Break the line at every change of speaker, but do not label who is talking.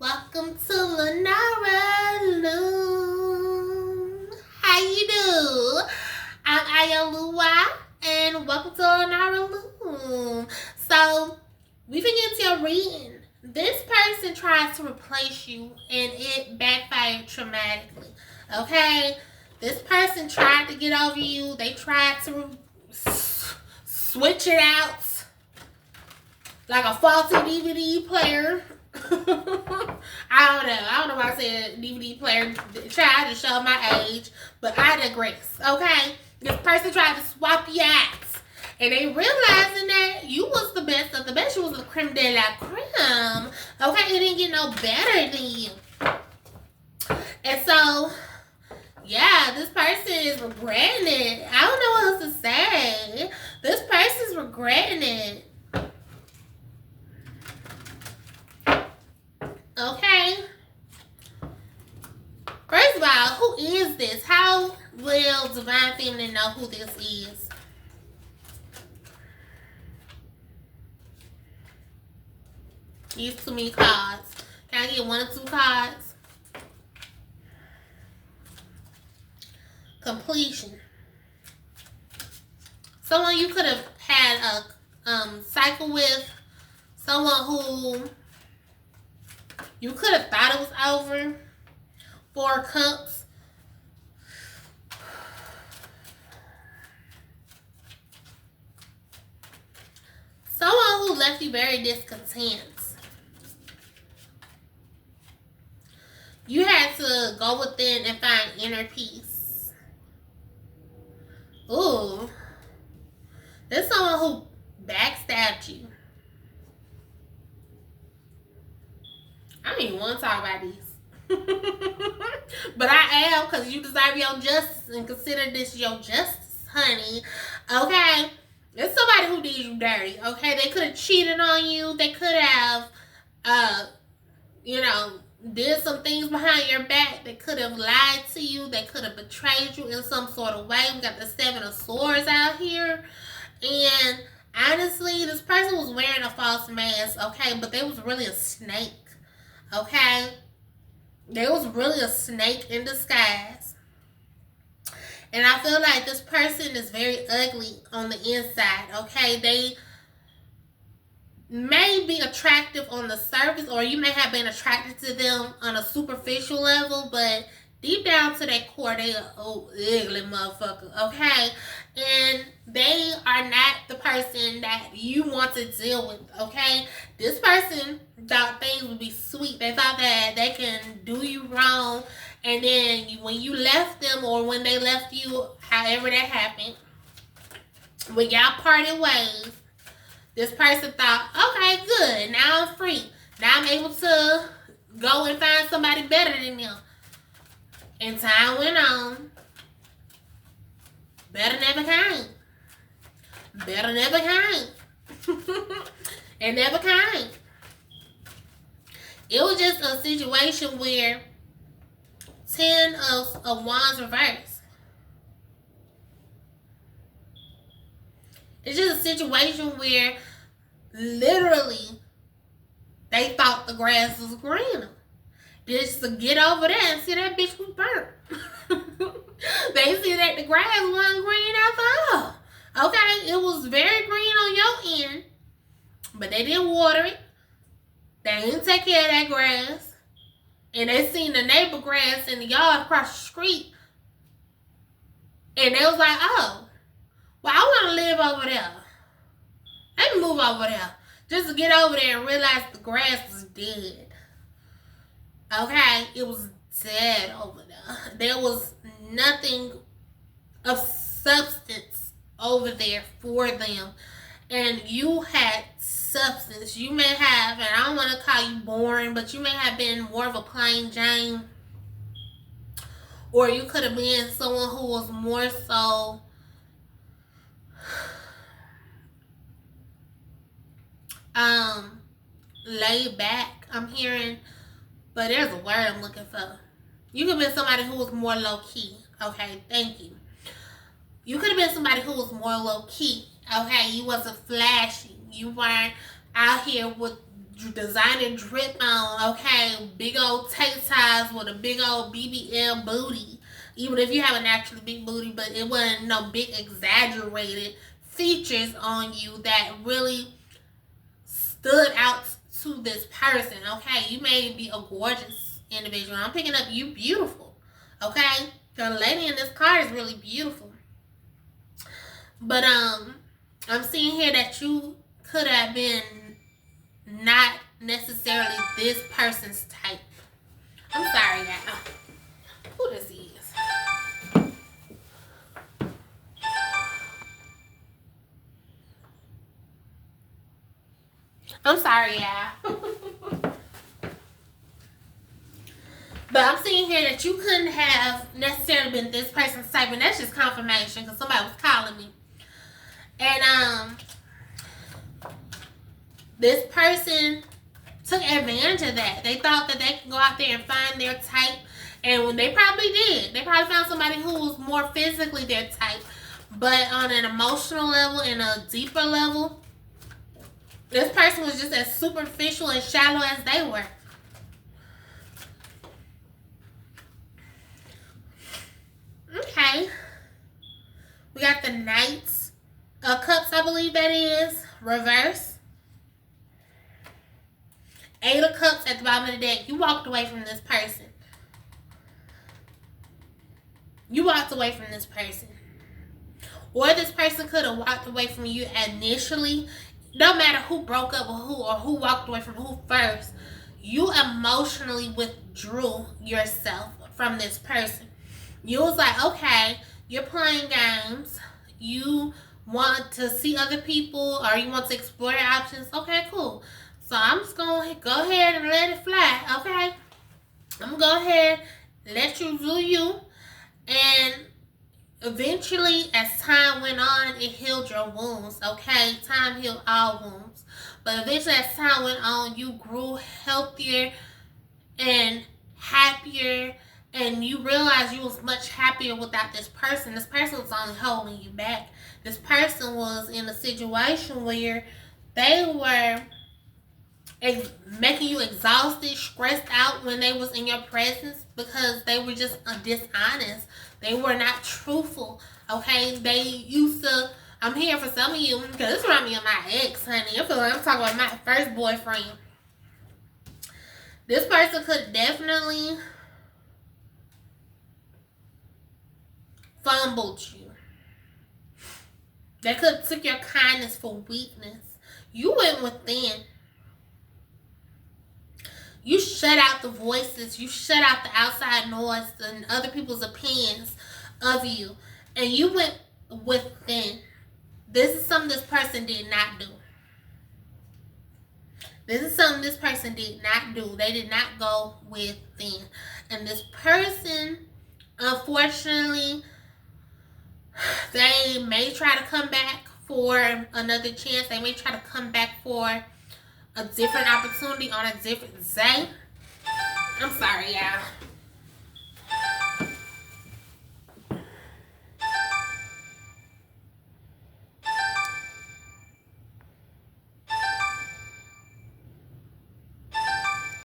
Welcome to Lunara, Lume. How you do? I'm Ayalua, and welcome to Lunara, Lume. So, we begin to your reading. This person tries to replace you, and it backfired traumatically. Okay? This person tried to get over you. They tried to switch it out like a faulty DVD player. I don't know why I said DVD player. Tried to show my age, but I digress. Okay, this person tried to swap you out, and they realizing that you was the best of the best. You was the creme de la creme. Okay, it didn't get no better than you. And so, yeah, this person is regretting it. I don't know what else to say. This person's regretting it. Okay. First of all, who is this? How will Divine Feminine know who this is? These too many cards. Can I get one or two cards? Completion. Someone you could have had a cycle with. Someone who you could have thought it was over. 4 cups. Someone who left you very discontent. You had to go within and find inner peace. Ooh. There's someone who backstabbed you. I don't even want to talk about these. But I am, because you deserve your justice and consider this your justice, honey. Okay? It's somebody who did you dirty. Okay? They could have cheated on you. They could have, did some things behind your back. They could have lied to you. They could have betrayed you in some sort of way. We got the 7 of Swords out here. And honestly, this person was wearing a false mask, okay? But they was really a snake. Okay? There was really a snake in disguise. And I feel like this person is very ugly on the inside, okay? They may be attractive on the surface, or you may have been attracted to them on a superficial level, but deep down to their core, they are ugly motherfucker, okay? And they are not the person that you want to deal with, okay? This person thought things would be sweet. They thought that they can do you wrong, and then when you left them, or when they left you, however that happened, when y'all parted ways, this person thought, okay, good, now I'm free. Now I'm able to go and find somebody better than them. And time went on. Better never came. Better never came. It never came. It was just a situation where 10 of Wands reversed. It's just a situation where literally they thought the grass was greener. Just to get over there and see that bitch was burnt. They see that the grass wasn't green after all. Okay, it was very green on your end, but they didn't water it. They didn't take care of that grass. And they seen the neighbor grass in the yard across the street. And they was like, oh, well, I want to live over there. Let me move over there. Just to get over there and realize the grass was dead. Okay, it was dead over there. There was nothing of substance over there for them. And you had substance. You may have, and I don't want to call you boring, but you may have been more of a plain Jane. Or you could have been someone who was more so laid back, I'm hearing. But there's a word I'm looking for. You could have been somebody who was more low-key. Okay, thank you. You could have been somebody who was more low-key. Okay, you wasn't flashy. You weren't out here with designer drip on, okay? Big old tank ties with a big old BBL booty. Even if you have a naturally big booty, but it wasn't no big exaggerated features on you that really stood out to this person, okay? You may be a gorgeous individual. I'm picking up you beautiful, okay? The lady in this card is really beautiful. But I'm seeing here that you could have been not necessarily this person's type. I'm sorry, y'all. Who this is? I'm sorry, y'all. But I'm seeing here that you couldn't have necessarily been this person's type, and that's just confirmation because somebody was calling me. And this person took advantage of that. They thought that they could go out there and find their type, and when they probably did. They probably found somebody who was more physically their type, but on an emotional level and a deeper level, this person was just as superficial and shallow as they were. Okay. We got the Knight of Cups, I believe that is. Reverse. Eight of Cups at the bottom of the deck. You walked away from this person. You walked away from this person. Or this person could have walked away from you initially. No matter who broke up with who or who walked away from who first, you emotionally withdrew yourself from this person. You was like, okay, you're playing games. You want to see other people or you want to explore your options. Okay, cool. So I'm just going to go ahead and let it fly, okay? I'm going to go ahead, let you do you. And eventually, as time went on, it healed your wounds, okay? Time healed all wounds. But eventually, as time went on, you grew healthier and happier, and you realized you was much happier without this person. This person was only holding you back. This person was in a situation where they were making you exhausted, stressed out when they was in your presence because they were just dishonest. They were not truthful, okay? They used to, I'm here for some of you, because this reminds me of my ex, honey. I feel like I'm talking about my first boyfriend. This person could definitely fumbled you. They could have took your kindness for weakness. You went within. You shut out the voices. You shut out the outside noise and other people's opinions of you. And you went within. This is something this person did not do. This is something this person did not do. They did not go within. And this person, unfortunately, they may try to come back for another chance. They may try to come back for a different opportunity on a different day. I'm sorry, y'all.